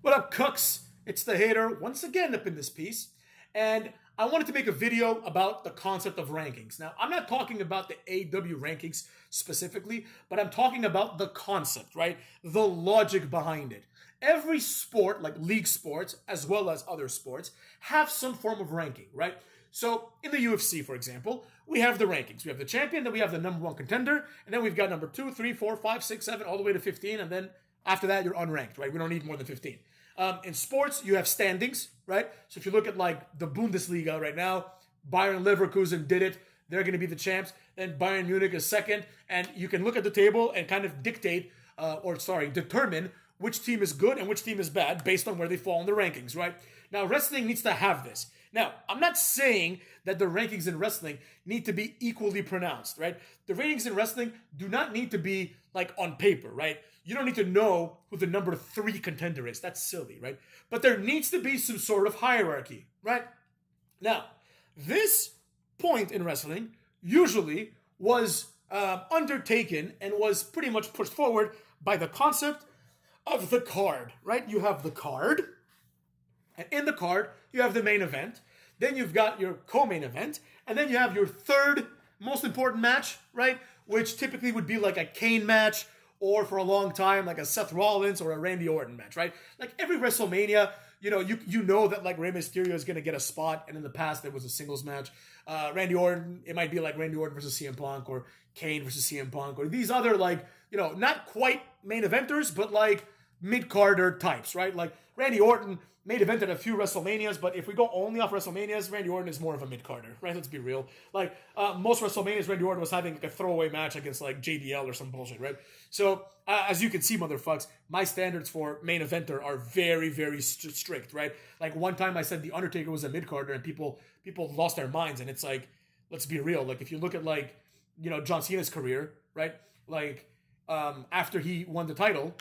What up, cooks? It's the hater once again up in this piece. And I wanted to make a video about the concept of rankings. Now, I'm not talking about the AW rankings specifically, but I'm talking about the concept, right? The logic behind it. Every sport, like league sports, as well as other sports, have some form of ranking, right? So in the UFC, for example, we have the rankings. We have the champion, then we have the number one contender, and then we've got number 2, 3, 4, 5, 6, 7, all the way to 15, and then after that, you're unranked, right? We don't need more than 15. In sports, you have standings, right? So if you look at like the Bundesliga right now, Bayern Leverkusen did it. They're going to be the champs. Then Bayern Munich is second. And you can look at the table and kind of determine which team is good and which team is bad based on where they fall in the rankings, right? Now, wrestling needs to have this. Now, I'm not saying that the rankings in wrestling need to be equally pronounced, right? The rankings in wrestling do not need to be like on paper, right? You don't need to know who the number 3 contender is. That's silly, right? But there needs to be some sort of hierarchy, right? Now, this point in wrestling usually was undertaken and was pretty much pushed forward by the concept of the card, right? You have the card, and in the card, you have the main event. Then you've got your co-main event, and then you have your third most important match, right? Which typically would be like a Kane match, or for a long time, like a Seth Rollins or a Randy Orton match, right? Like every WrestleMania, you know that like Rey Mysterio is going to get a spot, and in the past there was a singles match. Randy Orton, it might be like Randy Orton versus CM Punk, or Kane versus CM Punk, or these other like, not quite main eventers, but like mid-carder types, right? Like Randy Orton main evented a few WrestleManias, but if we go only off WrestleManias, Randy Orton is more of a mid-carder, right? Let's be real. Like most WrestleManias, Randy Orton was having like a throwaway match against like JBL or some bullshit, right? So as you can see, motherfucks, my standards for main eventer are very, very strict, right? Like one time I said The Undertaker was a mid-carder and people lost their minds, and it's like, let's be real. Like if you look at like, John Cena's career, right? Like after he won the title,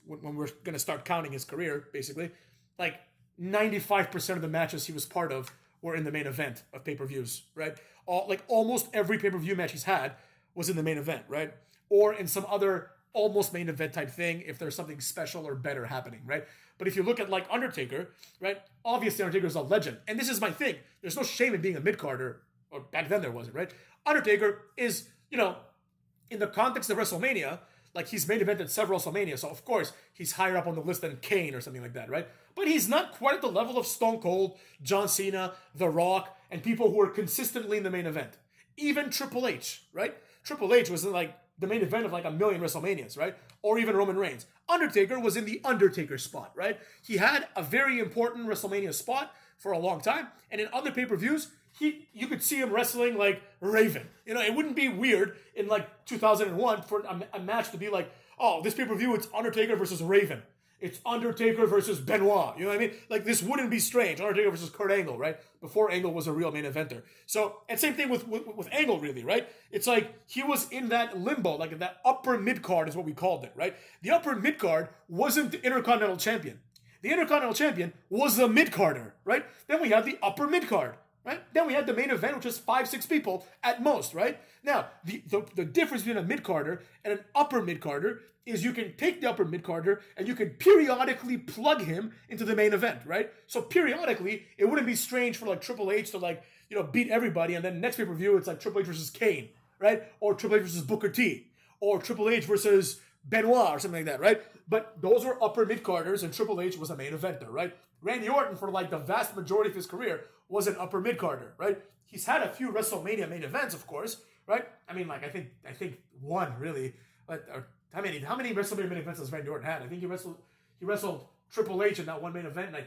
when we're going to start counting his career, basically, like 95% of the matches he was part of were in the main event of pay-per-views, right? Almost every pay-per-view match he's had was in the main event, right? Or in some other almost main event type thing if there's something special or better happening, right? But if you look at like Undertaker, right? Obviously Undertaker is a legend. And this is my thing. There's no shame in being a mid-carder, or back then there wasn't, right? Undertaker is, in the context of WrestleMania, like he's main evented several WrestleMania, so of course he's higher up on the list than Kane or something like that, right? But he's not quite at the level of Stone Cold, John Cena, The Rock, and people who are consistently in the main event. Even Triple H, right? Triple H was in like the main event of like a million WrestleManias, right? Or even Roman Reigns. Undertaker was in the Undertaker spot, right? He had a very important WrestleMania spot for a long time, and in other pay-per-views, you could see him wrestling like Raven. It wouldn't be weird in like 2001 for a match to be like, oh, this pay-per-view, it's Undertaker versus Raven. It's Undertaker versus Benoit. You know what I mean? Like this wouldn't be strange. Undertaker versus Kurt Angle, right? Before Angle was a real main eventer. So, and same thing with Angle, really, right? It's like he was in that limbo, like that upper mid-card is what we called it, right? The upper mid-card wasn't the Intercontinental Champion. The Intercontinental Champion was the mid-carder, right? Then we had the upper mid-card. Right? Then we had the main event, which was 5-6 people at most, right? Now, the difference between a mid-carder and an upper mid-carder is you can take the upper mid-carder and you can periodically plug him into the main event, right? So periodically, it wouldn't be strange for like Triple H to like, beat everybody, and then next pay-per-view, it's like Triple H versus Kane, right? Or Triple H versus Booker T, or Triple H versus Benoit or something like that, right? But those were upper mid-carders, and Triple H was a main eventer, right? Randy Orton, for like the vast majority of his career, was an upper mid-carder, right? He's had a few WrestleMania main events, of course, right? I mean, like I think one really. But how many WrestleMania main events has Randy Orton had? I think he wrestled Triple H in that one main event, and I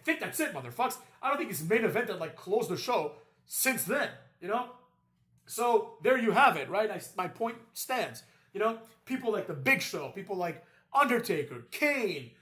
think that's it, motherfucks. I don't think he's main event that like closed the show since then, So there you have it, right? My point stands. People like the Big Show, people like Undertaker, Kane,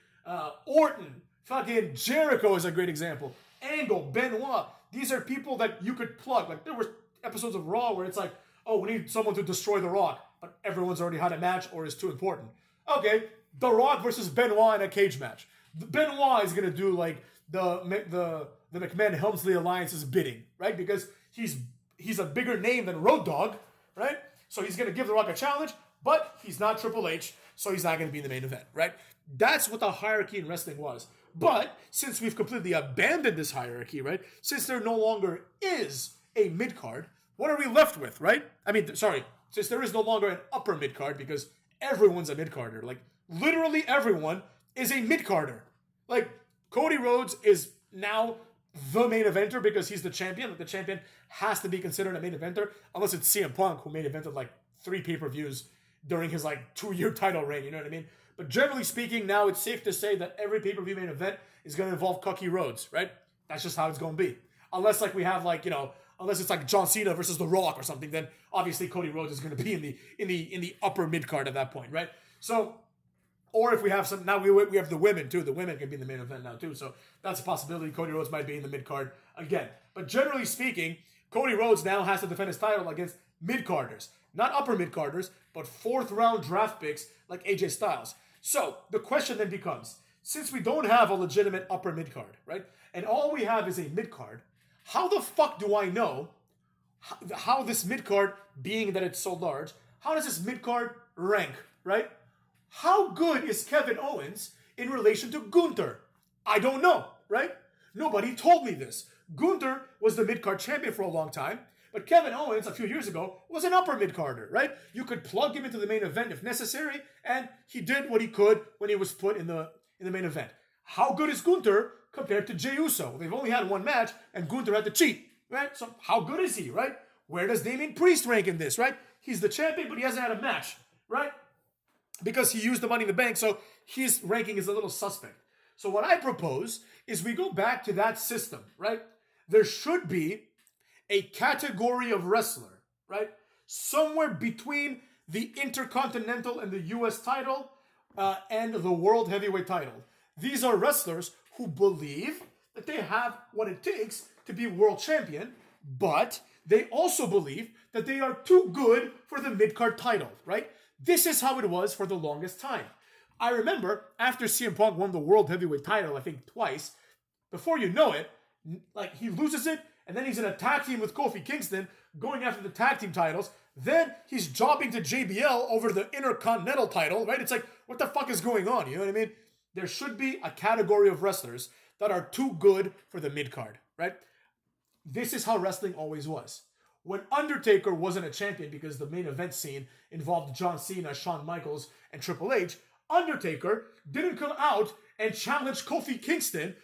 Orton, fucking Jericho is a great example. Angle, Benoit. These are people that you could plug. Like there were episodes of Raw where it's like, oh, we need someone to destroy The Rock, but everyone's already had a match or is too important. Okay, The Rock versus Benoit in a cage match. Benoit is gonna do like the McMahon Helmsley Alliance's bidding, right? Because he's a bigger name than Road Dogg, right? So he's gonna give The Rock a challenge, but he's not Triple H. so he's not going to be in the main event, right? That's what the hierarchy in wrestling was. But since we've completely abandoned this hierarchy, right? Since there no longer is a mid-card, what are we left with, right? I mean, sorry, since there is no longer an upper mid-card because everyone's a mid-carder. Like, literally everyone is a mid-carder. Like, Cody Rhodes is now the main eventer because he's the champion. Like, the champion has to be considered a main eventer unless it's CM Punk, who main evented like 3 pay-per-views during his like 2-year title reign, you know what I mean? But generally speaking, now it's safe to say that every pay-per-view main event is going to involve Cody Rhodes, right? That's just how it's going to be. Unless like we have like, you know, unless it's like John Cena versus The Rock or something, then obviously Cody Rhodes is going to be in the upper mid card at that point, right? So, or if we have some, now we have the women too. The women can be in the main event now too. So that's a possibility. Cody Rhodes might be in the mid card again. But generally speaking, Cody Rhodes now has to defend his title against mid-carders. Not upper mid-carders, but 4th round draft picks like AJ Styles. So the question then becomes, since we don't have a legitimate upper mid-card, right? And all we have is a mid-card, how the fuck do I know how this mid-card, being that it's so large, how does this mid-card rank, right? How good is Kevin Owens in relation to Gunther? I don't know, right? Nobody told me this. Gunther was the mid-card champion for a long time, but Kevin Owens, a few years ago, was an upper mid-carder, right? You could plug him into the main event if necessary, and he did what he could when he was put in the main event. How good is Gunther compared to Jey Uso? They've only had one match, and Gunther had to cheat, right? So how good is he, right? Where does Damian Priest rank in this, right? He's the champion, but he hasn't had a match, right? Because he used the Money in the Bank, so his ranking is a little suspect. So what I propose is we go back to that system, right? There should be a category of wrestler, right? Somewhere between the Intercontinental and the US title and the World Heavyweight title. These are wrestlers who believe that they have what it takes to be world champion, but they also believe that they are too good for the mid-card title, right? This is how it was for the longest time. I remember after CM Punk won the World Heavyweight title, I think twice, before you know it, like he loses it, and then he's in a tag team with Kofi Kingston, going after the tag team titles. Then he's jobbing to JBL over the Intercontinental title, right? It's like, what the fuck is going on? You know what I mean? There should be a category of wrestlers that are too good for the mid-card, right? This is how wrestling always was. When Undertaker wasn't a champion because the main event scene involved John Cena, Shawn Michaels, and Triple H, Undertaker didn't come out and challenge Kofi Kingston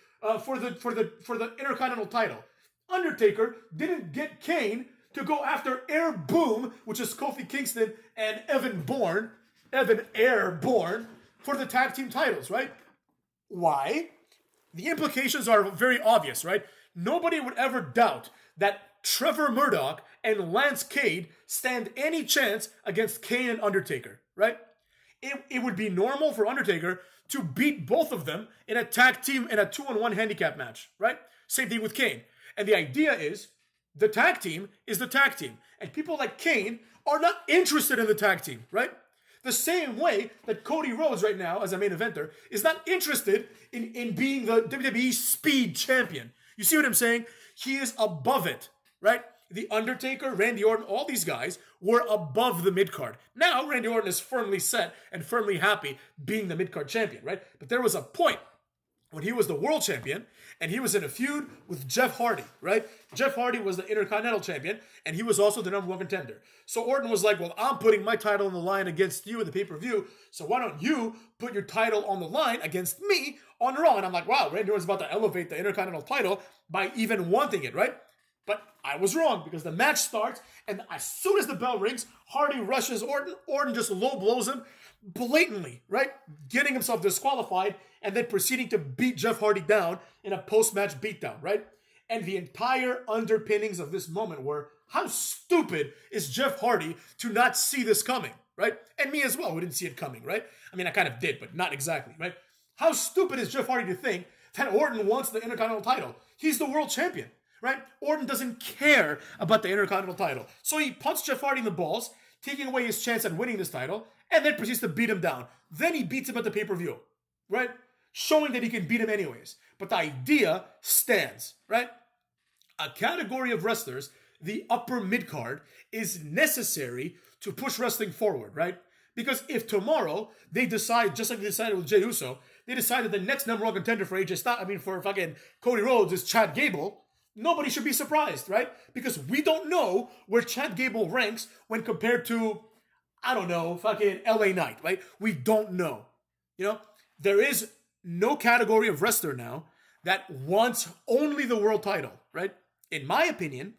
for the Intercontinental title. Undertaker didn't get Kane to go after Air Boom, which is Kofi Kingston and Evan Air Bourne, for the tag team titles, right? Why? The implications are very obvious, right? Nobody would ever doubt that Trevor Murdoch and Lance Cade stand any chance against Kane and Undertaker, right? It would be normal for Undertaker to beat both of them in a tag team in a 2-on-1 handicap match, right? Same thing with Kane. And the idea is the tag team is the tag team. And people like Kane are not interested in the tag team, right? The same way that Cody Rhodes right now, as a main eventer, is not interested in being the WWE Speed Champion. You see what I'm saying? He is above it, right? The Undertaker, Randy Orton, all these guys were above the mid-card. Now, Randy Orton is firmly set and firmly happy being the mid-card champion, right? But there was a point when he was the world champion and he was in a feud with Jeff Hardy, right? Jeff Hardy was the Intercontinental champion and he was also the number 1 contender. So Orton was like, well, I'm putting my title on the line against you in the pay-per-view, so why don't you put your title on the line against me on Raw? And I'm like, wow, Randy Orton's about to elevate the Intercontinental title by even wanting it, right? But I was wrong because the match starts and as soon as the bell rings, Hardy rushes Orton. Orton just low blows him blatantly, right? Getting himself disqualified and then proceeding to beat Jeff Hardy down in a post-match beatdown, right? And the entire underpinnings of this moment were, how stupid is Jeff Hardy to not see this coming, right? And me as well, who didn't see it coming, right? I mean, I kind of did, but not exactly, right? How stupid is Jeff Hardy to think that Orton wants the Intercontinental title? He's the world champion, right? Orton doesn't care about the Intercontinental title. So he punts Jeff Hardy in the balls, taking away his chance at winning this title, and then proceeds to beat him down. Then he beats him at the pay-per-view, right? Showing that he can beat him anyways. But the idea stands, right? A category of wrestlers, the upper mid-card, is necessary to push wrestling forward, right? Because if tomorrow they decide, just like they decided with Jey Uso, they decided the next number one contender for for fucking Cody Rhodes is Chad Gable, nobody should be surprised, right? Because we don't know where Chad Gable ranks when compared to, I don't know, fucking LA Knight, right? We don't know. You know, there is no category of wrestler now that wants only the world title, right? In my opinion,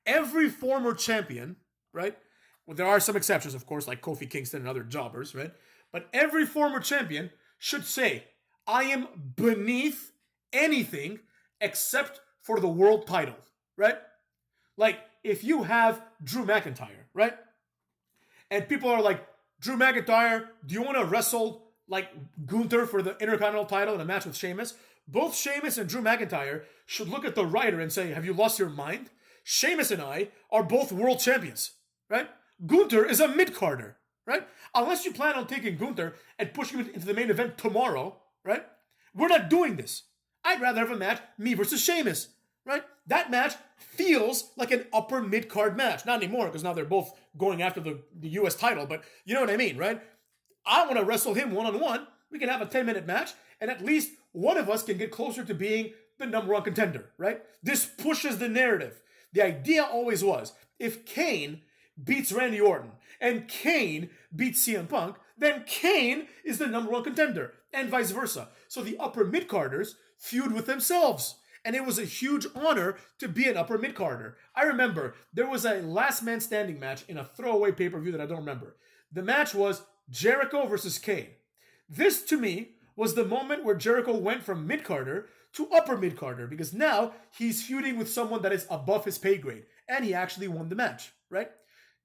every former champion, right? Well, there are some exceptions, of course, like Kofi Kingston and other jobbers, right? But every former champion should say, I am beneath anything except for the world title, right? Like, if you have Drew McIntyre, right? And people are like, Drew McIntyre, do you want to wrestle like Gunther for the Intercontinental title in a match with Sheamus? Both Sheamus and Drew McIntyre should look at the writer and say, have you lost your mind? Sheamus and I are both world champions, right? Gunther is a mid-carder, right? Unless you plan on taking Gunther and pushing him into the main event tomorrow, right? We're not doing this. I'd rather have a match, me versus Sheamus, right? That match feels like an upper mid-card match. Not anymore, because now they're both going after the US title, but you know what I mean, right? I want to wrestle him one-on-one. We can have a 10-minute match, and at least one of us can get closer to being the number one contender, right? This pushes the narrative. The idea always was, if Kane beats Randy Orton and Kane beats CM Punk, then Kane is the number one contender, and vice versa. So the upper mid-carders feud with themselves. And it was a huge honor to be an upper mid-carder. I remember there was a last man standing match in a throwaway pay-per-view that I don't remember. The match was Jericho versus Kane. This, to me, was the moment where Jericho went from mid-carder to upper mid-carder, because now he's feuding with someone that is above his pay grade. And he actually won the match, right?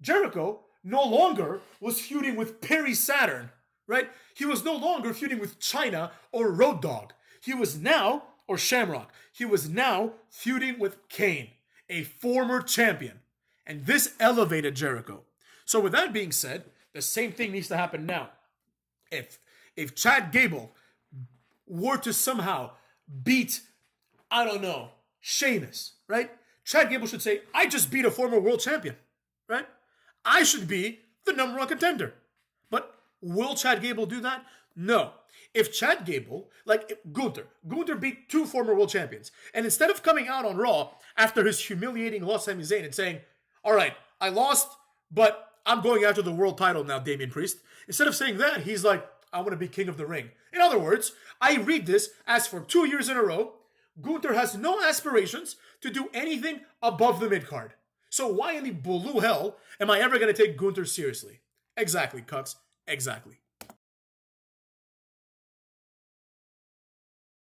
Jericho no longer was feuding with Perry Saturn, right? He was no longer feuding with Chyna or Road Dogg. He was now, or Shamrock, he was now feuding with Kane, a former champion. And this elevated Jericho. So with that being said, the same thing needs to happen now. If Chad Gable were to somehow beat, I don't know, Sheamus, right? Chad Gable should say, I just beat a former world champion, right? I should be the number one contender. But will Chad Gable do that? No. If Chad Gable, like Gunther beat two former world champions, and instead of coming out on Raw after his humiliating loss to Sami Zayn and saying, all right, I lost, but I'm going after the world title now, Damian Priest. Instead of saying that, he's like, I want to be king of the ring. In other words, I read this as for 2 years in a row, Gunther has no aspirations to do anything above the mid-card. So why in the blue hell am I ever going to take Gunther seriously? Exactly, Cuts. Exactly.